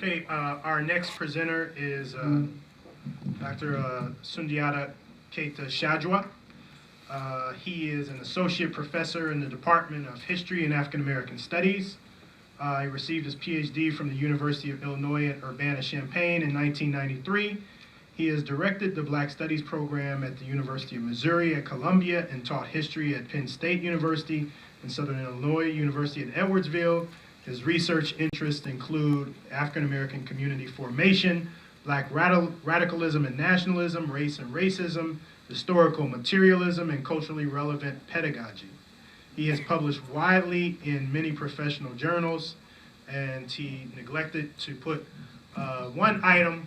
Okay, our next presenter is Dr. Sundiata Cha Jua. He is an associate professor in the Department of History and African American Studies. He received his PhD from the University of Illinois at Urbana-Champaign in 1993. He has directed the Black Studies program at the University of Missouri at Columbia and taught history at Penn State University and Southern Illinois University at Edwardsville. His research interests include African American community formation, Black radicalism and nationalism, race and racism, historical materialism, and culturally relevant pedagogy. He has published widely in many professional journals, and he neglected to put one item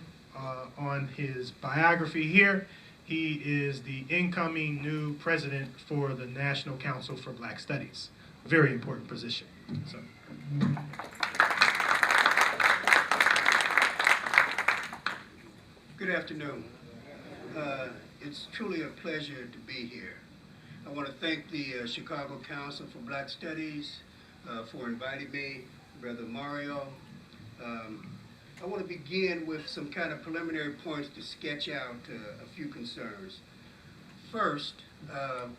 on his biography here. He is the incoming new president for the National Council for Black Studies. Very important position. So. Good afternoon. It's truly a pleasure to be here. I want to thank the Chicago Council for Black Studies for inviting me, Brother Mario. I want to begin with some kind of preliminary points to sketch out a few concerns. First,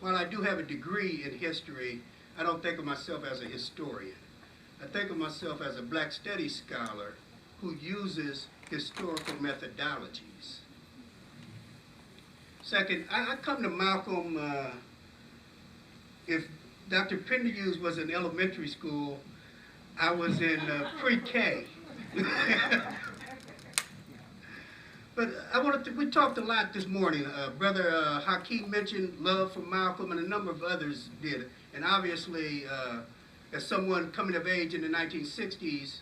while I do have a degree in history, I don't think of myself as a historian. I think of myself as a Black Studies scholar who uses historical methodologies. Second, I come to Malcolm, if Dr. Penderhughes was in elementary school, I was in pre-K. But we talked a lot this morning. Brother Hakeem mentioned love for Malcolm, and a number of others did. And obviously, as someone coming of age in the 1960s,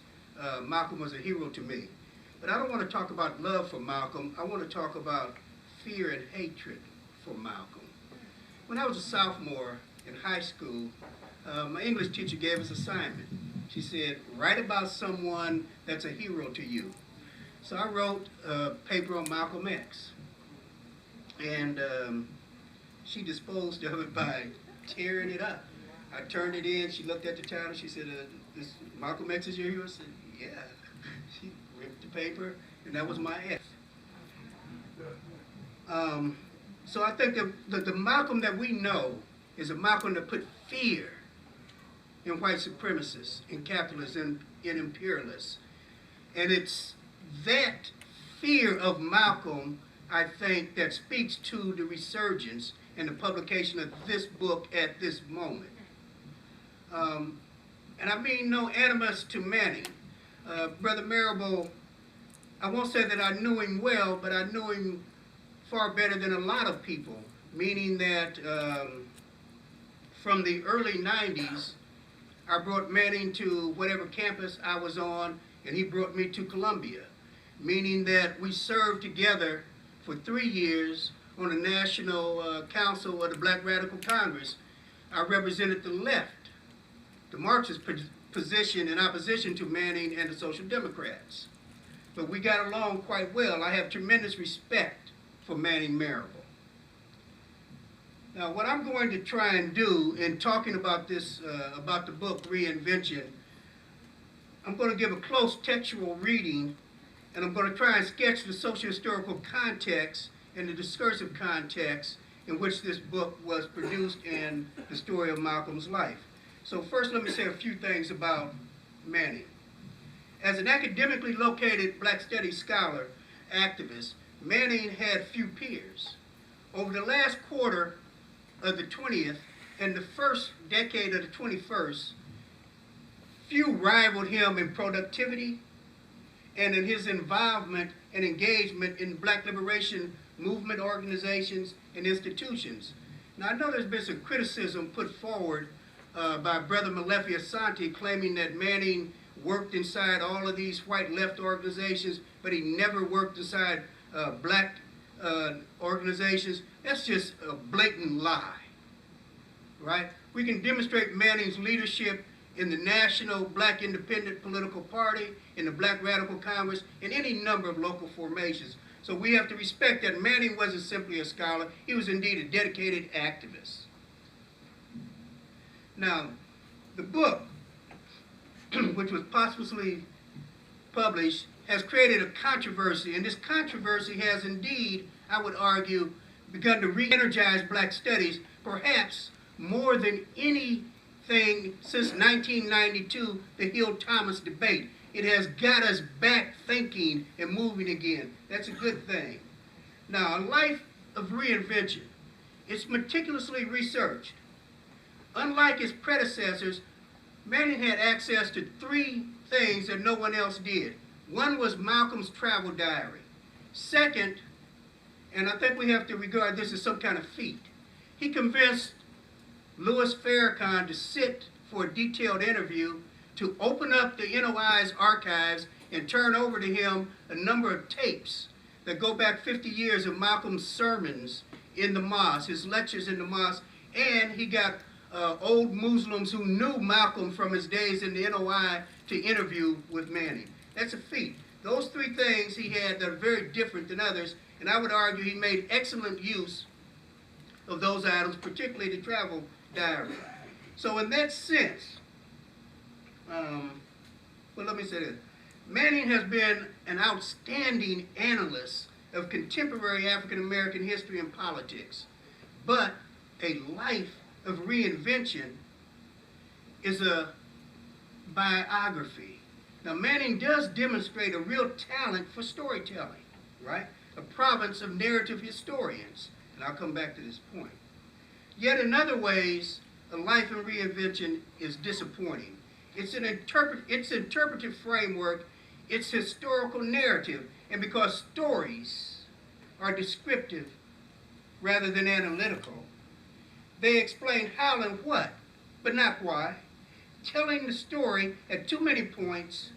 Malcolm was a hero to me. But I don't want to talk about love for Malcolm. I want to talk about fear and hatred for Malcolm. When I was a sophomore in high school, my English teacher gave us an assignment. She said, write about someone that's a hero to you. So I wrote a paper on Malcolm X. And she disposed of it by tearing it up. I turned it in, she looked at the title, she said, this Malcolm X is your hero? I said, yeah. She ripped the paper, and that was my F. So I think the Malcolm that we know is a Malcolm that put fear in white supremacists, in capitalists, in imperialists. And it's that fear of Malcolm, I think, that speaks to the resurgence and the publication of this book at this moment. And I mean no animus to Manning. Brother Marable, I won't say that I knew him well, but I knew him far better than a lot of people, meaning that from the early 90s, I brought Manning to whatever campus I was on, and he brought me to Columbia, meaning that we served together for 3 years on the National Council of the Black Radical Congress. I represented the left, the Marxist position in opposition to Manning and the Social Democrats. But we got along quite well. I have tremendous respect for Manning Marable. Now, what I'm going to try and do in talking about this, about the book Reinvention, I'm going to give a close textual reading, and I'm going to try and sketch the socio-historical context and the discursive context in which this book was produced and the story of Malcolm's life. So first, let me say a few things about Manning. As an academically located Black Studies scholar, activist, Manning had few peers. Over the last quarter of the 20th and the first decade of the 21st, few rivaled him in productivity and in his involvement and engagement in Black liberation movement organizations and institutions. Now, I know there's been some criticism put forward by Brother Malefi Asante claiming that Manning worked inside all of these white left organizations, but he never worked inside Black organizations. That's just a blatant lie, right? We can demonstrate Manning's leadership in the National Black Independent Political Party, in the Black Radical Congress, in any number of local formations. So we have to respect that Manning wasn't simply a scholar, he was indeed a dedicated activist. Now, the book, which was posthumously published has created a controversy, and this controversy has indeed, I would argue, begun to re-energize black studies, perhaps more than anything since 1992, the Hill-Thomas debate. It has got us back thinking and moving again. That's a good thing. Now, a life of reinvention. It's meticulously researched. Unlike his predecessors, Manning had access to three things that no one else did. One was Malcolm's travel diary. Second, and I think we have to regard this as some kind of feat, he convinced Louis Farrakhan to sit for a detailed interview, to open up the NOI's archives and turn over to him a number of tapes that go back 50 years of Malcolm's sermons in the mosque, his lectures in the mosque, and he got old Muslims who knew Malcolm from his days in the NOI to interview with Manning. That's a feat. Those three things he had that are very different than others, and I would argue he made excellent use of those items, particularly the travel diary. So in that sense, well, let me say this. Manning has been an outstanding analyst of contemporary African American history and politics, but a life of reinvention is a biography. Now, Manning does demonstrate a real talent for storytelling, right? A province of narrative historians, and I'll come back to this point. Yet in other ways, a life in reinvention is disappointing. It's an interpretive framework, it's historical narrative, and because stories are descriptive rather than analytical, they explain how and what, but not why. Telling the story at too many points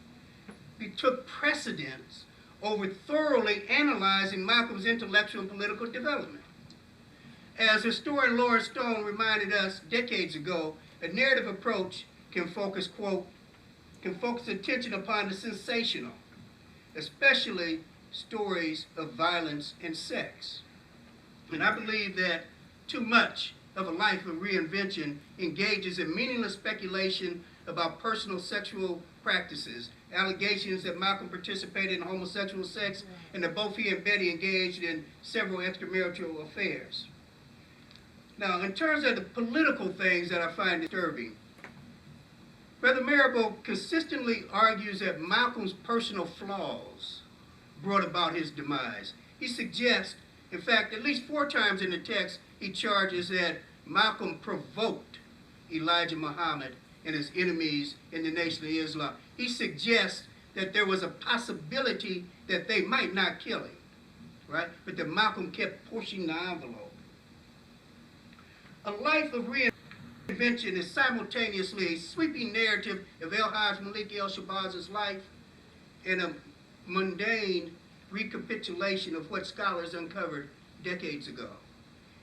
took precedence over thoroughly analyzing Malcolm's intellectual and political development. As historian Lawrence Stone reminded us decades ago, a narrative approach can focus, quote, can focus attention upon the sensational, especially stories of violence and sex. And I believe that too much of a life of reinvention engages in meaningless speculation about personal sexual practices, allegations that Malcolm participated in homosexual sex, and that both he and Betty engaged in several extramarital affairs. Now, in terms of the political things that I find disturbing, Brother Marable consistently argues that Malcolm's personal flaws brought about his demise. He suggests, in fact, at least 4 times in the text, he charges that Malcolm provoked Elijah Muhammad and his enemies in the Nation of Islam. He suggests that there was a possibility that they might not kill him, right? But that Malcolm kept pushing the envelope. A life of reinvention is simultaneously a sweeping narrative of El-Hajj Malik El-Shabaz's life and a mundane recapitulation of what scholars uncovered decades ago.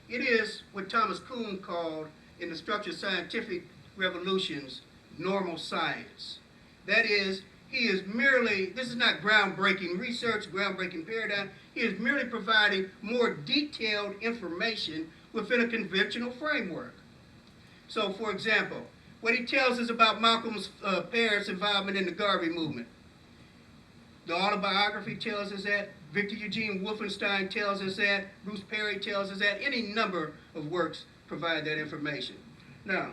It is what Thomas Kuhn called, in the Structured Scientific Revolutions, normal science. That is, he is merely, this is not groundbreaking research, groundbreaking paradigm, he is merely providing more detailed information within a conventional framework. So, for example, what he tells us about Malcolm's parents' involvement in the Garvey movement. The autobiography tells us that, Victor Eugene Wolfenstein tells us that, Bruce Perry tells us that, any number of works provide that information. Now,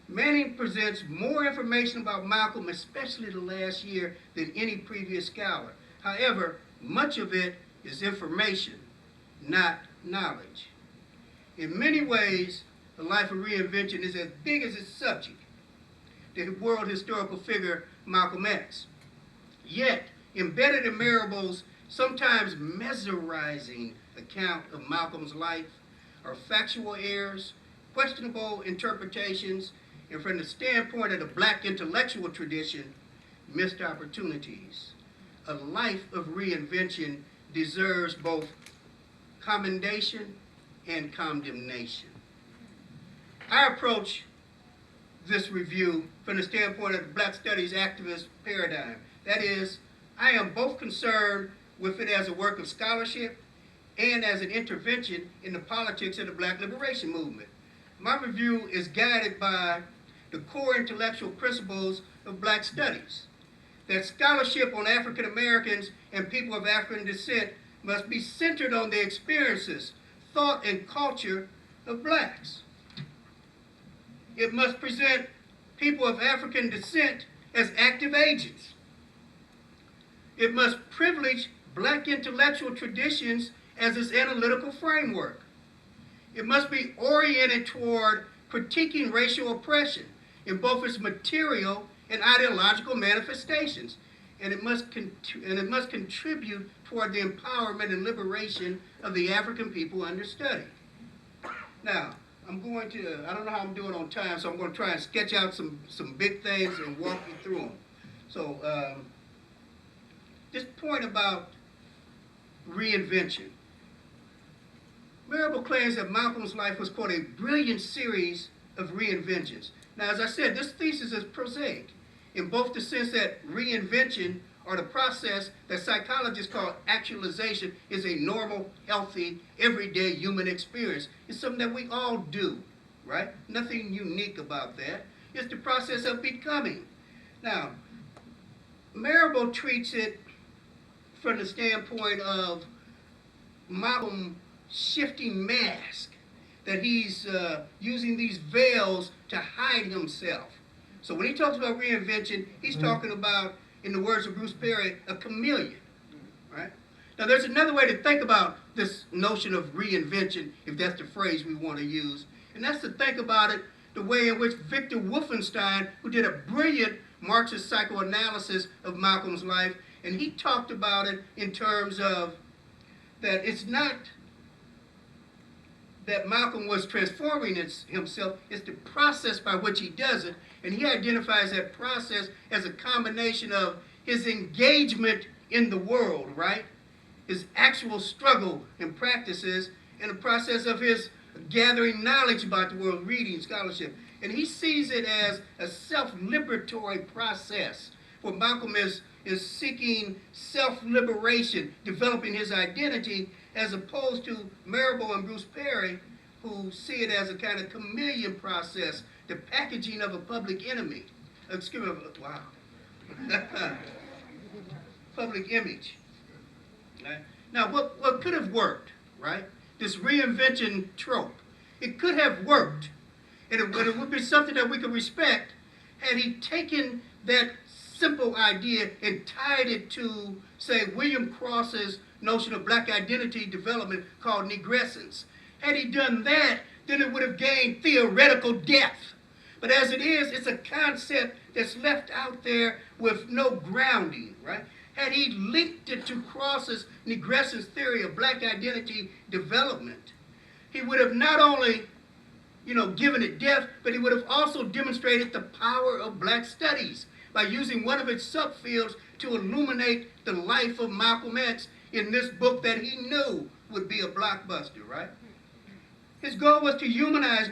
Manning presents more information about Malcolm, especially the last year, than any previous scholar. However, much of it is information, not knowledge. In many ways, the life of reinvention is as big as its subject, the world historical figure Malcolm X. Yet, embedded in Marable's sometimes mesmerizing account of Malcolm's life are factual errors, questionable interpretations, and from the standpoint of the black intellectual tradition, missed opportunities. A life of reinvention deserves both commendation and condemnation. I approach this review from the standpoint of the black studies activist paradigm. That is, I am both concerned with it as a work of scholarship and as an intervention in the politics of the black liberation movement. My review is guided by the core intellectual principles of black studies. that scholarship on African Americans and people of African descent must be centered on the experiences, thought, and culture of blacks. It must present people of African descent as active agents. It must privilege black intellectual traditions as its analytical framework. It must be oriented toward critiquing racial oppression in both its material and ideological manifestations. And it must contribute toward the empowerment and liberation of the African people under study. Now, I don't know how I'm doing on time, so I'm going to try and sketch out some big things and walk you through them. So, this point about reinvention. Marable claims that Malcolm's life was, quote, a brilliant series of reinventions. Now, as I said, this thesis is prosaic in both the sense that reinvention, or the process that psychologists call actualization, is a normal, healthy, everyday human experience. It's something that we all do, right? Nothing unique about that. It's the process of becoming. Now, Marable treats it from the standpoint of Malcolm shifting mask, that he's using these veils to hide himself. So when he talks about reinvention, he's talking about, in the words of Bruce Perry, a chameleon, right? Now there's another way to think about this notion of reinvention, if that's the phrase we want to use, and that's to think about it the way in which Victor Wolfenstein, who did a brilliant Marxist psychoanalysis of Malcolm's life, and he talked about it in terms of that it's not that Malcolm was transforming himself, it's the process by which he does it, and he identifies that process as a combination of his engagement in the world, right? His actual struggle and practices, and the process of his gathering knowledge about the world, reading, scholarship. And he sees it as a self-liberatory process, where Malcolm is seeking self-liberation, developing his identity, as opposed to Marable and Bruce Perry, who see it as a kind of chameleon process, the packaging of a public enemy. Excuse me, wow. Public image. Right? Now, what could have worked, right? This reinvention trope, it could have worked, and it would be something that we could respect had he taken that simple idea and tied it to, say, William Cross's notion of black identity development called negrescence. Had he done that, then it would have gained theoretical depth. But as it is, it's a concept that's left out there with no grounding, right? Had he linked it to Cross's negrescence theory of black identity development, he would have not only, given it depth, but he would have also demonstrated the power of black studies by using one of its subfields to illuminate the life of Malcolm X in this book that he knew would be a blockbuster, right? His goal was to humanize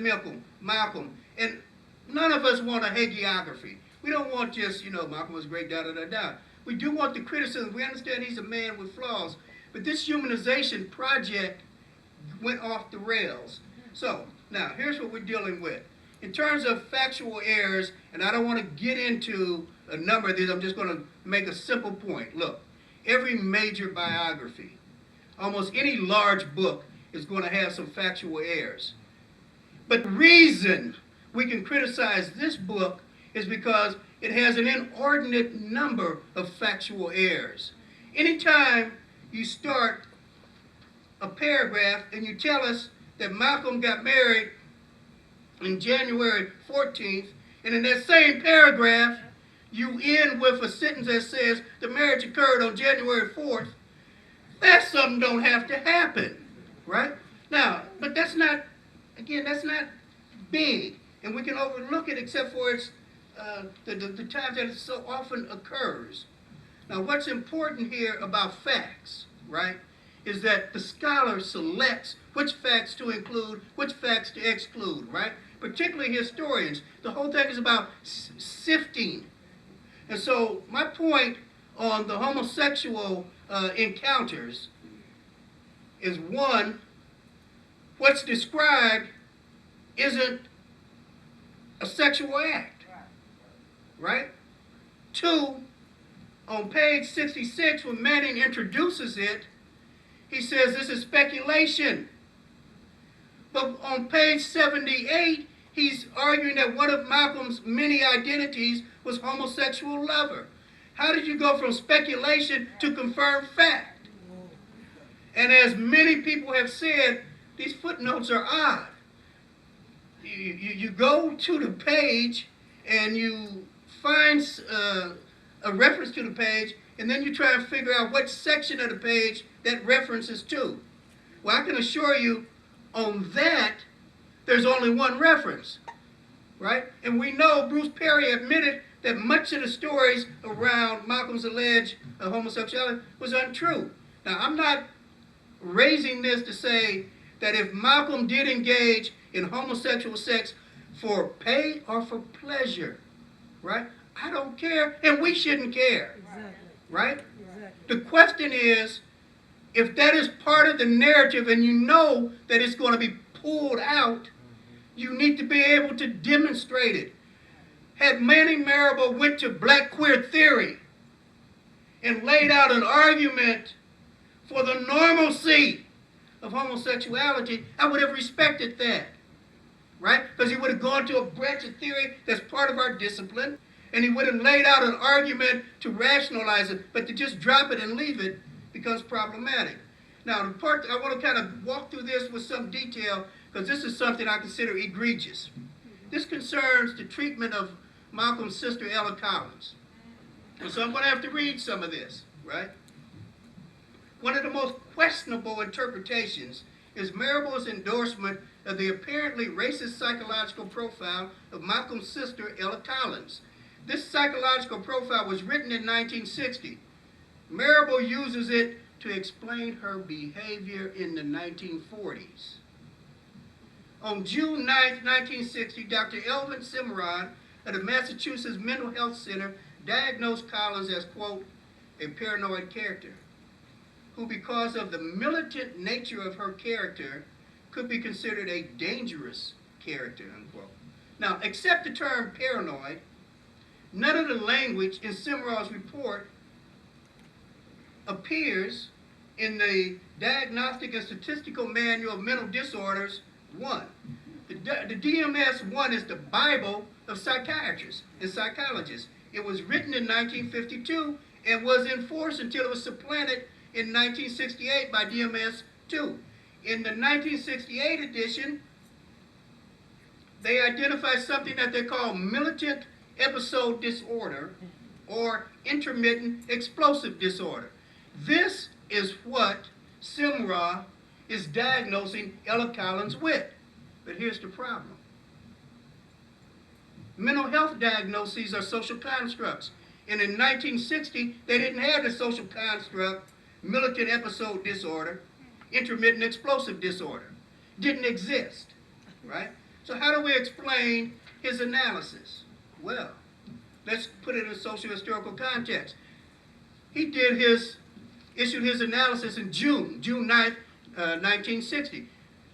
Malcolm, and none of us want a hagiography. We don't want just, Malcolm was great, da-da-da-da. We do want the criticism. We understand he's a man with flaws, but this humanization project went off the rails. So, now, here's what we're dealing with. In terms of factual errors, and I don't want to get into a number of these, I'm just going to make a simple point. Look, every major biography, almost any large book, is going to have some factual errors. But the reason we can criticize this book is because it has an inordinate number of factual errors. Anytime you start a paragraph and you tell us that Malcolm got married on January 14th, and in that same paragraph, you end with a sentence that says the marriage occurred on January 4th, that's something don't have to happen, right? Now, but that's not big, and we can overlook it except for its the times that it so often occurs. Now, what's important here about facts, right, is that the scholar selects which facts to include, which facts to exclude, right? Particularly historians. The whole thing is about sifting. And so my point on the homosexual encounters is, one, what's described isn't a sexual act, right? Two, On page 66, when Manning introduces it, he says this is speculation. But on page 78, he's arguing that one of Malcolm's many identities was homosexual lover. How did you go from speculation to confirmed fact? And as many people have said, these footnotes are odd. You go to the page and you find a reference to the page, and then you try and figure out what section of the page that reference is to. Well, I can assure you on that, there's only one reference, right? And we know Bruce Perry admitted that much of the stories around Malcolm's alleged homosexuality was untrue. Now, I'm not raising this to say that if Malcolm did engage in homosexual sex for pay or for pleasure, right? I don't care, and we shouldn't care, exactly. Right? Exactly. The question is, if that is part of the narrative and you know that it's going to be pulled out, you need to be able to demonstrate it. Had Manning Marable went to Black Queer Theory and laid out an argument for the normalcy of homosexuality, I would have respected that, right? Because he would have gone to a branch of theory that's part of our discipline, and he would have laid out an argument to rationalize it, but to just drop it and leave it becomes problematic. Now, the part I want to kind of walk through this with some detail, because this is something I consider egregious. This concerns the treatment of Malcolm's sister, Ella Collins. And so I'm going to have to read some of this, right? One of the most questionable interpretations is Marable's endorsement of the apparently racist psychological profile of Malcolm's sister, Ella Collins. This psychological profile was written in 1960. Marable uses it to explain her behavior in the 1940s. On June 9, 1960, Dr. Elvin Cimarron of the Massachusetts Mental Health Center diagnosed Collins as, quote, a paranoid character, who because of the militant nature of her character could be considered a dangerous character, unquote. Now, except the term paranoid, none of the language in Cimarron's report appears in the Diagnostic and Statistical Manual of Mental Disorders 1. The DMS-1 is the Bible of psychiatrists and psychologists. It was written in 1952 and was in force until it was supplanted in 1968 by DMS-2. In the 1968 edition, they identified something that they call militant episode disorder or intermittent explosive disorder. This is what Cimarron is diagnosing Ella Collins with. But here's the problem. Mental health diagnoses are social constructs. And in 1960, they didn't have the social construct militant episode disorder, intermittent explosive disorder. Didn't exist, right? So how do we explain his analysis? Well, let's put it in a socio-historical context. He issued his analysis in June 9th, 1960.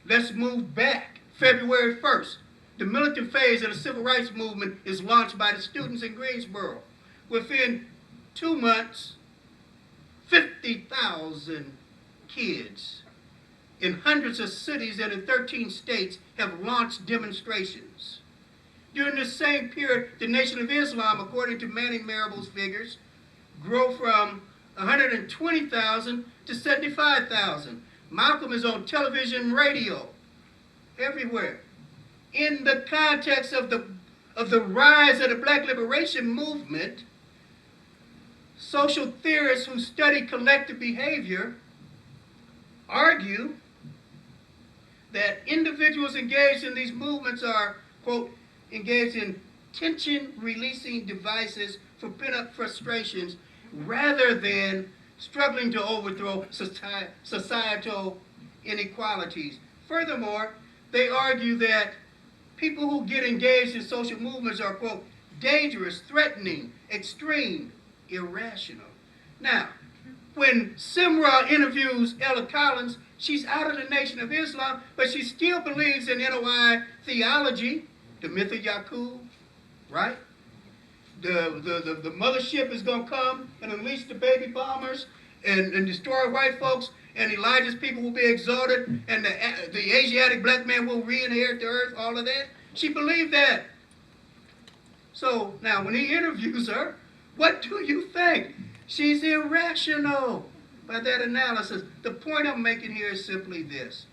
Let's move back. February 1st, the militant phase of the civil rights movement is launched by the students in Greensboro. Within 2 months, 50,000 kids in hundreds of cities and in 13 states have launched demonstrations. During this same period, the Nation of Islam, according to Manning Marable's figures, grew from 120,000 to 75,000. Malcolm is on television and radio, everywhere. In the context of the rise of the Black liberation movement, social theorists who study collective behavior argue that individuals engaged in these movements are, quote, engaged in tension-releasing devices for pent-up frustrations rather than struggling to overthrow societal inequalities. Furthermore, they argue that people who get engaged in social movements are, quote, dangerous, threatening, extreme, irrational. Now, when Cimarron interviews Ella Collins, she's out of the Nation of Islam, but she still believes in NOI theology, the myth of Yaqub, right? the mothership is going to come and unleash the baby bombers and destroy white folks, and Elijah's people will be exalted, and the Asiatic black man will re-inherit the earth, all of that. She believed that. So now when he interviews her, what do you think? She's irrational by that analysis. The point I'm making here is simply this.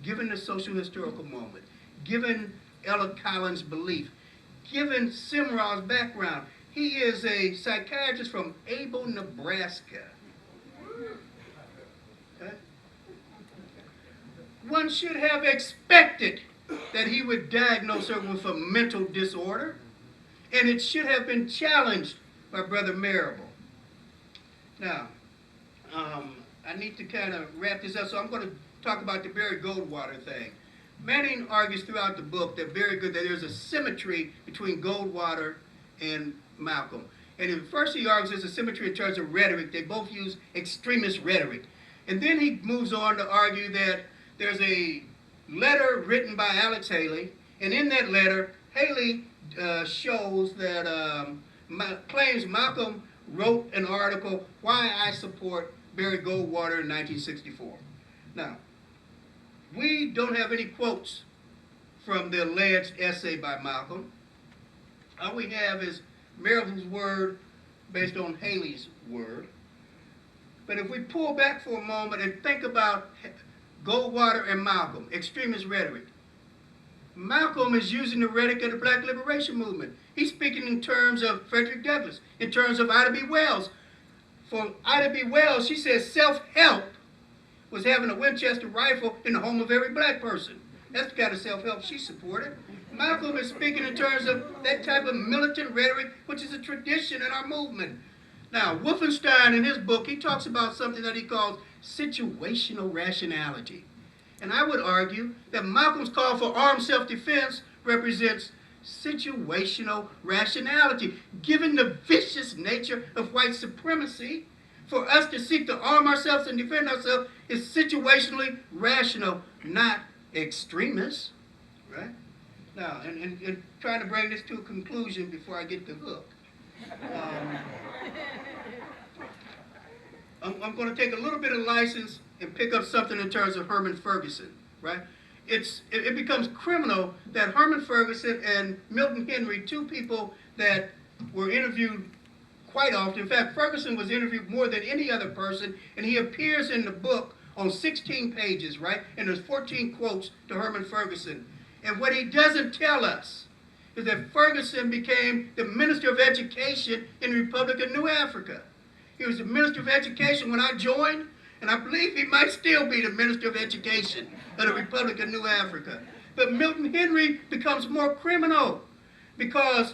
Given the social historical moment, given Ella Collins' belief, given Simral's background, he is a psychiatrist from Abel, Nebraska. Okay? One should have expected that he would diagnose her with a mental disorder, and it should have been challenged by Brother Marable. Now, I need to kind of wrap this up, so I'm going to talk about the Barry Goldwater thing. Manning argues throughout the book that there's a symmetry between Goldwater and Malcolm. And at first he argues there's a symmetry in terms of rhetoric. They both use extremist rhetoric. And then he moves on to argue that there's a letter written by Alex Haley, and in that letter, Haley shows that, claims Malcolm wrote an article, Why I Support Barry Goldwater in 1964. Now, we don't have any quotes from the alleged essay by Malcolm. All we have is Marable's word based on Haley's word. But if we pull back for a moment and think about Goldwater and Malcolm, extremist rhetoric, Malcolm is using the rhetoric of the Black Liberation Movement. He's speaking in terms of Frederick Douglass, in terms of Ida B. Wells. For Ida B. Wells, she says self-help was having a Winchester rifle in the home of every black person. That's the kind of self-help she supported. Malcolm is speaking in terms of that type of militant rhetoric, which is a tradition in our movement. Now, Wolfenstein, in his book, he talks about something that he calls situational rationality. And I would argue that Malcolm's call for armed self-defense represents situational rationality. Given the vicious nature of white supremacy, for us to seek to arm ourselves and defend ourselves is situationally rational, not extremist, right? Now, and trying to bring this to a conclusion before I get the hook. I'm going to take a little bit of license and pick up something in terms of Herman Ferguson, right? It becomes criminal that Herman Ferguson and Milton Henry, two people that were interviewed quite often. In fact, Ferguson was interviewed more than any other person, and he appears in the book on 16 pages, right? And there's 14 quotes to Herman Ferguson. And what he doesn't tell us is that Ferguson became the Minister of Education in the Republic of New Africa. He was the Minister of Education when I joined, and I believe he might still be the Minister of Education of the Republic of New Africa. But Milton Henry becomes more criminal because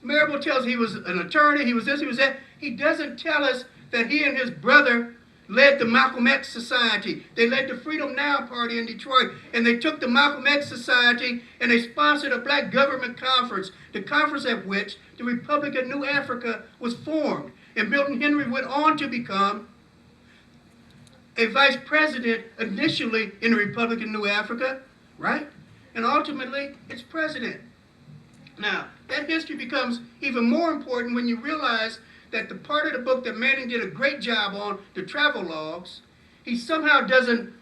Marable tells he was an attorney, he was this, he was that. He doesn't tell us that he and his brother led the Malcolm X Society. They led the Freedom Now Party in Detroit, and they took the Malcolm X Society and they sponsored a black government conference, the conference at which the Republic of New Africa was formed. And Milton Henry went on to become a vice president initially in the Republic of New Africa, right? And ultimately, its president. Now, that history becomes even more important when you realize that the part of the book that Manning did a great job on, the travel logs, he somehow doesn't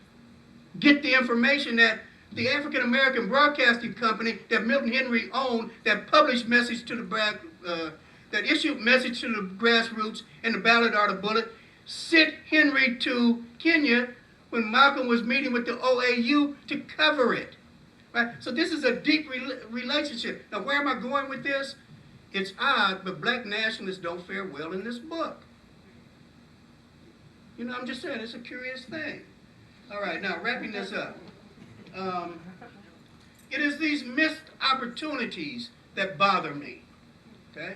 get the information that the African American Broadcasting Company that Milton Henry owned, that published message to the that issued message to the grassroots and the Ballad Art of Bullet, sent Henry to Kenya when Malcolm was meeting with the OAU to cover it. Right? So this is a deep relationship. Now, where am I going with this? It's odd, but black nationalists don't fare well in this book. You know, I'm just saying, it's a curious thing. All right, now wrapping this up. It is these missed opportunities that bother me. Okay?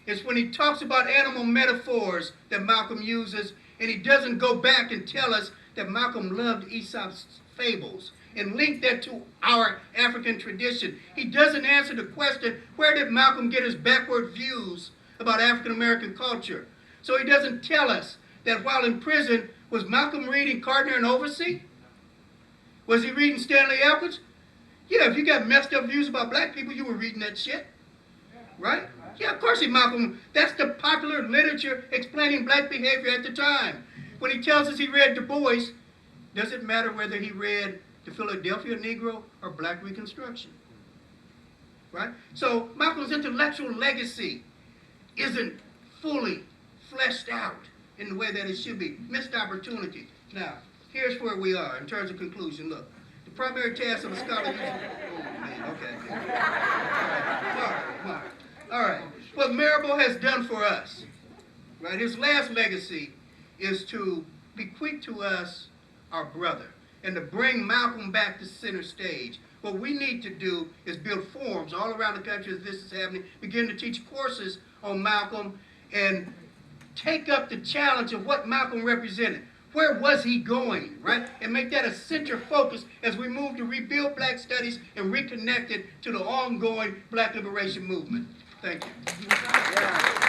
It's when he talks about animal metaphors that Malcolm uses, and he doesn't go back and tell us that Malcolm loved Aesop's fables and link that to our African tradition. He doesn't answer the question, where did Malcolm get his backward views about African American culture? So he doesn't tell us that while in prison, was Malcolm reading Gardner and Oversee? Was he reading Stanley Elkins? Yeah, if you got messed up views about black people, you were reading that shit, right? Yeah, of course he Malcolm. That's the popular literature explaining black behavior at the time. When he tells us he read Du Bois, does it matter whether he read the Philadelphia Negro or Black Reconstruction? Right? So Malcolm's intellectual legacy isn't fully fleshed out in the way that it should be. Missed opportunity. Now, here's where we are in terms of conclusion. Look, the primary task of a scholar is... Oh, man, okay. All right. What Marable has done for us, right, his last legacy is to bequeath to us our brother and to bring Malcolm back to center stage. What we need to do is build forums all around the country as this is happening, begin to teach courses on Malcolm, and take up the challenge of what Malcolm represented. Where was he going, right? And make that a center focus as we move to rebuild black studies and reconnect it to the ongoing black liberation movement. Thank you.